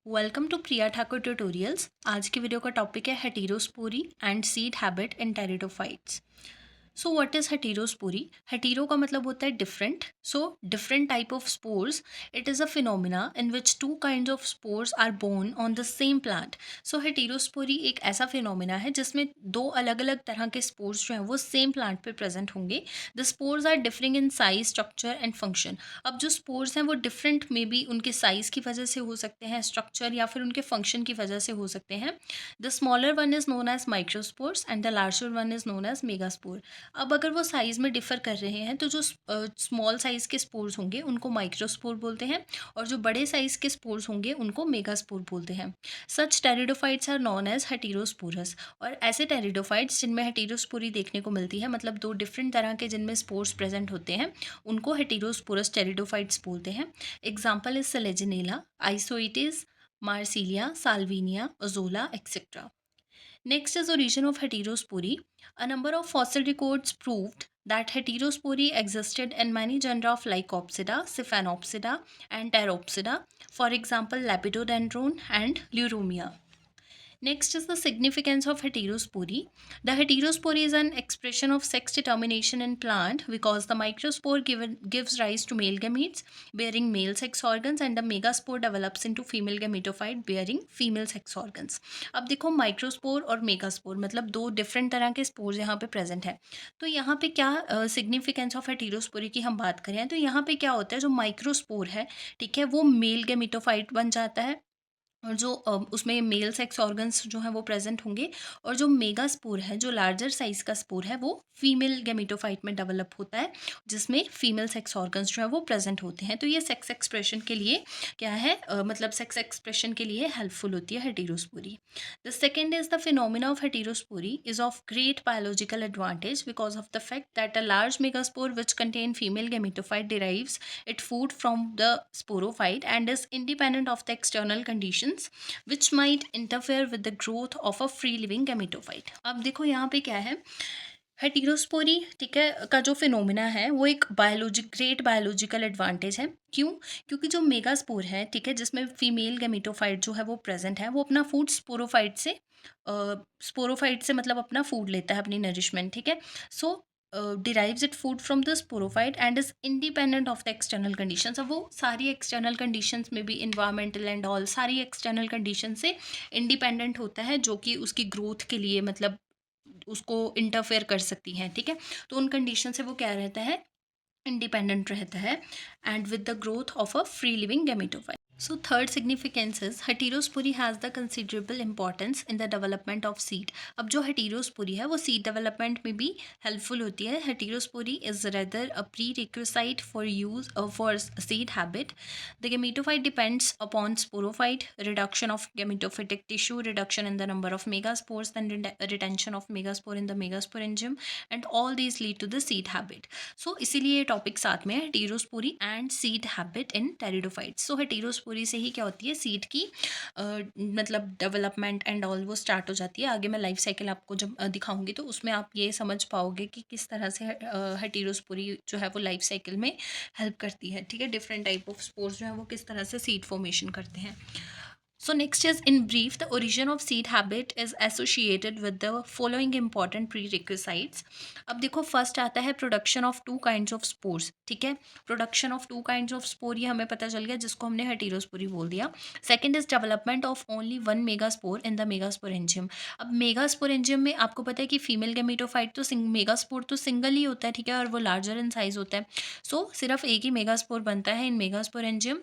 Welcome to Priya Thakur tutorials. आज की video का टॉपिक है heterospory and seed habit in pteridophytes. So what is heterospory? Hetero का मतलब होता है different. So different type of spores, it is a phenomena in which two kind of spores are born on the same plant. So heterospory एक ऐसा phenomena है जिसमें दो अलग अलग तरह के स्पोर्स जो हैं वो सेम प्लांट पे प्रेजेंट होंगे। The spores are differing in size, structure and function. अब जो स्पोर्स हैं वो डिफरेंट मे बी उनके साइज़ की वजह से हो सकते हैं, स्ट्रक्चर या फिर उनके फंक्शन की वजह से हो सकते हैं। The smaller one is known as microspores and the larger one is known as megaspore. अब अगर वो साइज़ में डिफ़र कर रहे हैं तो जो स्मॉल साइज़ के स्पोर्स होंगे उनको माइक्रोस्पोर बोलते हैं और जो बड़े साइज़ के स्पोर्स होंगे उनको मेगास्पोर बोलते हैं। Such pteridophytes are known as heterosporous. और ऐसे टेरिडोफाइट्स जिनमें हेटेरोस्पोरी देखने को मिलती है, मतलब दो डिफरेंट तरह के जिनमें स्पोर्स प्रेजेंट होते हैं, उनको हेटेरोस्पोरस टेरिडोफाइट्स बोलते हैं। Example is Selaginella, Isoetes, Marsilea, Salvinia, Azolla, etcetera. Next is origin of heterospory. A number of fossil records proved that heterospory existed in many genera of Lycopsida, Siphanopsida, and Pteropsida. For example, Lepidodendron and Leuromia. Next is the significance of heterospory. The heterospory is an expression of sex determination in plant because the microspore gives rise to male gametes bearing male sex organs and the megaspore develops into female gametophyte bearing female sex organs. अब देखो microspore और megaspore मतलब दो different तरह के spores यहाँ पे present है। तो यहाँ पे क्या सिग्निफिकेंस ऑफ हेटेरोस्पोरी की हम बात करें तो यहाँ पे क्या होता है, जो माइक्रोस्पोर है, ठीक है, वो मेल गेमिटोफाइट बन जाता है और जो उसमें मेल सेक्स ऑर्गन्स जो हैं वो प्रेजेंट होंगे। और जो मेगा स्पोर है, जो लार्जर साइज का स्पोर है, वो फीमेल गेमिटोफाइट में डेवलप होता है जिसमें फीमेल सेक्स ऑर्गन्स जो है वो प्रेजेंट होते हैं। तो ये सेक्स एक्सप्रेशन के लिए क्या है, मतलब सेक्स एक्सप्रेशन के लिए हेल्पफुल होती है heterospory. The second is the phenomena of heterospory is of great biological advantage because of the fact that a large megaspore which contain female gametophyte derives it food from the sporophyte and is independent of the external conditions which might interfere with the growth of a free living gametophyte। अब देखो यहाँ पे क्या है, heterospory, ठीक है, का जो फिनोमिना है वो एक ग्रेट बायोलॉजिकल एडवांटेज है। क्यों? क्योंकि जो मेगास्पोर है, ठीक है, जिसमें फीमेल गेमिटोफाइट जो है वो प्रेजेंट है, वो अपना फूड स्पोरोफाइट से मतलब अपना फूड लेता है, अपनी नरिशमेंट, ठीक है। सो derives it food from the sporophyte and is independent of the external conditions। अब वो सारी external conditions में भी environmental and all सारी external conditions से independent होता है, जो कि उसकी growth के लिए मतलब उसको इंटरफेयर कर सकती हैं, ठीक है। तो उन कंडीशन से वो क्या रहता है, इंडिपेंडेंट रहता है and with the growth of a free living gametophyte. So third significance is heterospory has the considerable importance in the development of seed। अब जो heterospory है वो seed development में भी helpful होती है। Heterospory is rather a prerequisite for use for seed habit। The gametophyte depends upon sporophyte, reduction of gametophytic tissue, reduction in the number of megaspores, then retention of megaspore in the megaspore enzyme, and all these lead to the seed habit। सो इसीलिए ये topic साथ में है, heterospory and seed habit in pteridophytes. So heterospory से ही क्या होती है, seed की मतलब डेवलपमेंट एंड ऑल वो स्टार्ट हो जाती है। आगे मैं लाइफ साइकिल आपको जब दिखाऊंगी तो उसमें आप ये समझ पाओगे कि किस तरह से हेटेरोस्पोरी जो है वो लाइफ साइकिल में हेल्प करती है, ठीक है। डिफरेंट टाइप ऑफ स्पोर्स जो है वो किस तरह से सीड फॉर्मेशन करते हैं। So next is, in brief, the origin of seed habit is associated with the following important prerequisites। अब देखो फर्स्ट आता है production of two kinds of spores, ठीक है। Production of two kinds of spore ये हमें पता चल गया, जिसको हमने हेटेरोस्पोरी बोल दिया। Second is development of only one megaspore in the megasporangium. अब मेगास्पोर एंजियम में आपको पता है कि फीमेल गेमेटोफाइट तो मेगास्पोर तो सिंगल ही होता है, ठीक है, और वो लार्जर इन साइज होता है। सो सिर्फ एक ही मेगास्पोर बनता है in megasporangium.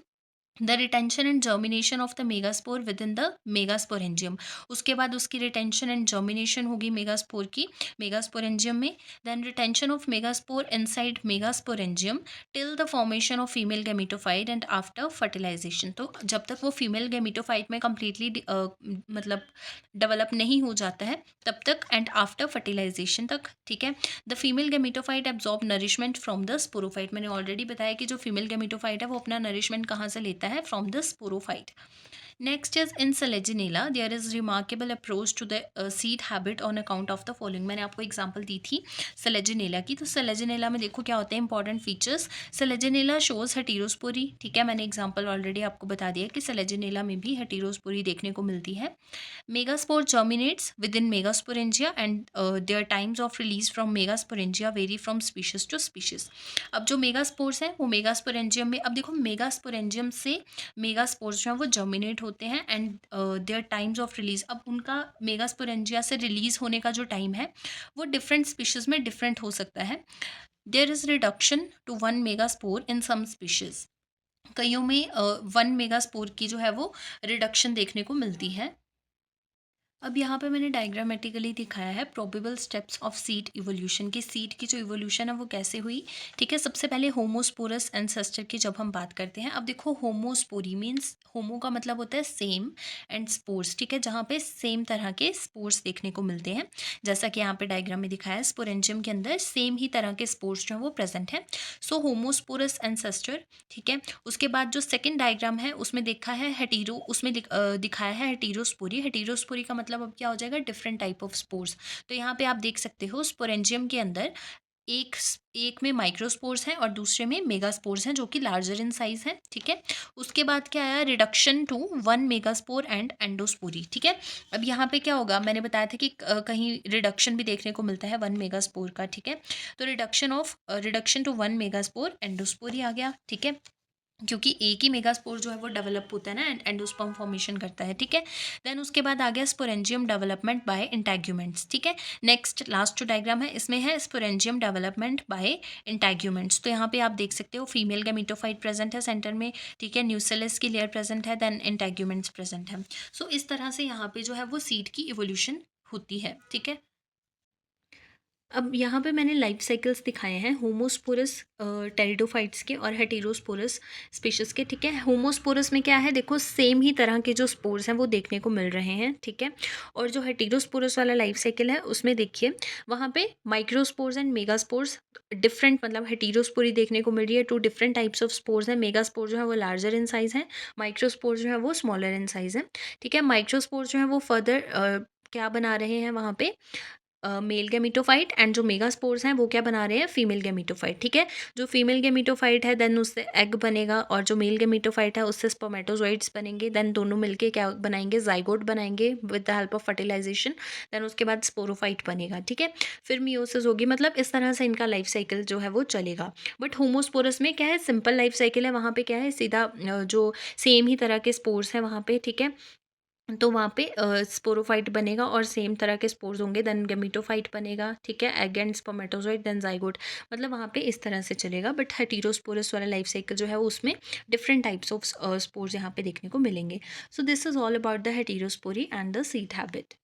The retention and germination of the megaspore within the megasporangium. उसके बाद उसकी रिटेंशन एंड जर्मिनेशन होगी मेगास्पोर की मेगास्पोर एंजियम में। Then retention of megaspore inside megasporangium till the formation of female gametophyte and after fertilization. तो जब तक वो फीमेल गेमिटोफाइट में कम्प्लीटली मतलब डेवलप नहीं हो जाता है तब तक एंड आफ्टर फर्टिलाइजेशन तक, ठीक है। The female gametophyte absorb nourishment from the sporophyte. मैंने ऑलरेडी बताया कि जो फीमेल गेमिटोफाइट है वो अपना नरिशमेंट कहाँ से लेता है, from the sporophyte. Next is in Selaginella there is remarkable approach to the seed habit on account of the following. मैंने आपको एग्जांपल दी थी सेलेजिनेला की, तो सेलेजिनेला में देखो क्या होते हैं important features. Selaginella shows heterospory, ठीक है, मैंने एग्जांपल ऑलरेडी आपको बता दिया कि सेलेजिनेला में भी हेटेरोस्पोरी देखने को मिलती है। Megaspore germinates within megasporangia and their times of release from megasporangia vary from species to species. अब जो मेगास्पोर्स हैं वो मेगास्पोरेंजियम में, अब देखो मेगास्पोरेंजियम से मेगास्पोर्स जो हैं वो जर्मिनेट होते हैं and their times of release, अब उनका मेगास्पोरेंजिया से रिलीज होने का जो टाइम है वो डिफरेंट स्पीशीज में डिफरेंट हो सकता है। There is reduction to 1 megaspore in some species, कईयों में 1 मेगास्पोर की जो है वो रिडक्शन देखने को मिलती है। अब यहाँ पे मैंने डायग्रामेटिकली दिखाया है probable steps of seed evolution, की सीड की जो इवोल्यूशन है वो कैसे हुई। ठीक है, सबसे पहले होमोस्पोरस एंसेस्टर की जब हम बात करते हैं, अब देखो होमोस्पोरी मीन्स होमो का मतलब होता है सेम एंड स्पोर्स, ठीक है, जहाँ पे सेम तरह के स्पोर्स देखने को मिलते हैं, जैसा कि यहाँ पे डायग्राम में दिखाया है स्पोरेंजियम के अंदर सेम ही तरह के स्पोर्स जो है वो प्रेजेंट है। सो होमोस्पोरस एंसेस्टर, ठीक है। उसके बाद जो सेकेंड डायग्राम है उसमें देखा है हेटीरो, उसमें दिखाया है हेटीरोस्पोरी। हेटीरोस्पोरी का मतलब अब क्या हो जाएगा, डिफरेंट टाइप ऑफ स्पोर्स। तो यहाँ पे आप देख सकते हो स्पोरेंजियम के अंदर एक में माइक्रोस्पोर्स हैं और दूसरे में मेगास्पोर्स हैं जो कि लार्जर इन साइज हैं, ठीक है। उसके बाद क्या आया, रिडक्शन टू 1 मेगास्पोर एंड एंडोस्पोरी, ठीक है। अब यहाँ पे क्या होगा, मैंने बताया था कि कहीं रिडक्शन भी देखने को मिलता है 1 मेगास्पोर का, ठीक है। तो रिडक्शन टू 1 मेगास्पोर एंडोस्पोरी आ गया, ठीक है, क्योंकि एक ही मेगास्पोर जो है वो डेवलप होता है ना एंड एंडोस्पर्म फॉर्मेशन करता है, ठीक है। देन उसके बाद आ गया स्पोरेंजियम डेवलपमेंट बाय इंटैग्यूमेंट्स, ठीक है। नेक्स्ट लास्ट जो डायग्राम है इसमें है स्पोरेंजियम डेवलपमेंट बाय इंटैग्यूमेंट्स। तो यहाँ पे आप देख सकते हो फीमेल गैमेटोफाइट प्रेजेंट है सेंटर में, ठीक है, न्यूसेलस की लेयर प्रेजेंट है, देन इंटैग्यूमेंट्स प्रेजेंट है। सो इस तरह से यहाँ पे जो है वो सीड की इवोल्यूशन होती है, ठीक है। अब यहाँ पे मैंने लाइफ साइकिल्स दिखाए हैं होमोस्पोरस टेरिडोफाइट्स के और हेटेरोस्पोरस स्पीशीज़ के, ठीक है। होमोस्पोरस में क्या है, देखो सेम ही तरह के जो स्पोर्स हैं वो देखने को मिल रहे हैं, ठीक है। और जो हेटेरोस्पोरस वाला लाइफ साइकिल है उसमें देखिए वहाँ पे माइक्रोस्पोर्स एंड मेगास्पोर्स डिफरेंट, मतलब हेटेरोस्पोरी देखने को मिल रही है, 2 डिफरेंट टाइप्स ऑफ स्पोर्स हैं। मेगास्पोर जो है वो लार्जर इन साइज़ है, माइक्रोस्पोर जो है वो स्मॉलर इन साइज़ है, ठीक है। माइक्रोस्पोर जो है वो फर्दर क्या बना रहे हैं वहाँ पे, मेल गैमीटोफाइट, एंड जो मेगास्पोर्स हैं वो क्या बना रहे हैं, फीमेल गैमीटोफाइट, ठीक है। जो फीमेल गैमीटोफाइट है देन उससे एग बनेगा और जो मेल गैमीटोफाइट है उससे स्पर्मेटोजोइड्स बनेंगे, देन दोनों मिलके क्या बनाएंगे, जाइगोट बनाएंगे with the help of fertilization, then उसके बाद स्पोरोफाइट बनेगा, ठीक है। फिर मियोसिस होगी, मतलब इस तरह से इनका लाइफ साइकिल जो है वो चलेगा। बट होमोस्पोरस में क्या है, सिंपल लाइफ साइकिल है, वहाँ पे क्या है सीधा जो सेम ही तरह के स्पोर्स हैं वहाँ पे, ठीक है। तो वहाँ पे स्पोरोफाइट बनेगा और सेम तरह के स्पोर्स होंगे, देन गैमीटोफाइट बनेगा, ठीक है, एग एंड स्पर्मेटोजोइड देन जाइगोट, मतलब वहाँ पे इस तरह से चलेगा। बट हेटेरोस्पोरस वाला लाइफ साइकिल जो है उसमें डिफरेंट टाइप्स ऑफ स्पोर्स यहाँ पे देखने को मिलेंगे। So this is all about the heterospory and the seed habit.